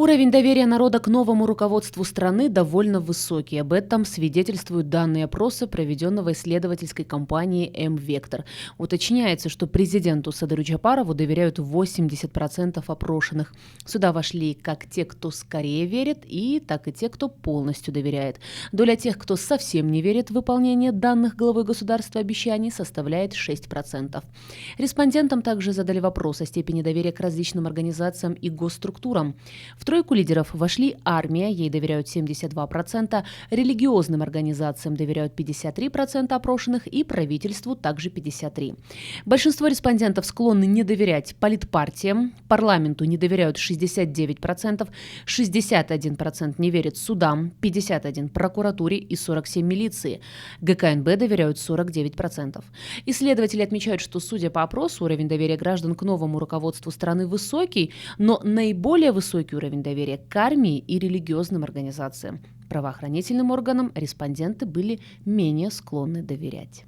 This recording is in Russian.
Уровень доверия народа к новому руководству страны довольно высокий. Об этом свидетельствуют данные опроса, проведенного исследовательской компанией «М-Вектор». Уточняется, что президенту Садыру Джапарову доверяют 80% опрошенных. Сюда вошли как те, кто скорее верит, так и те, кто полностью доверяет. Доля тех, кто совсем не верит в выполнение данных главы государства обещаний, составляет 6%. Респондентам также задали вопрос о степени доверия к различным организациям и госструктурам. В тройку лидеров вошли армия, ей доверяют 72%, религиозным организациям доверяют 53% опрошенных и правительству также 53%. Большинство респондентов склонны не доверять политпартиям, парламенту не доверяют 69%, 61% не верят судам, 51% прокуратуре и 47% милиции. ГКНБ доверяют 49%. Исследователи отмечают, что, судя по опросу, уровень доверия граждан к новому руководству страны высокий, но наиболее высокий уровень доверия к армии и религиозным организациям. Правоохранительным органам респонденты были менее склонны доверять.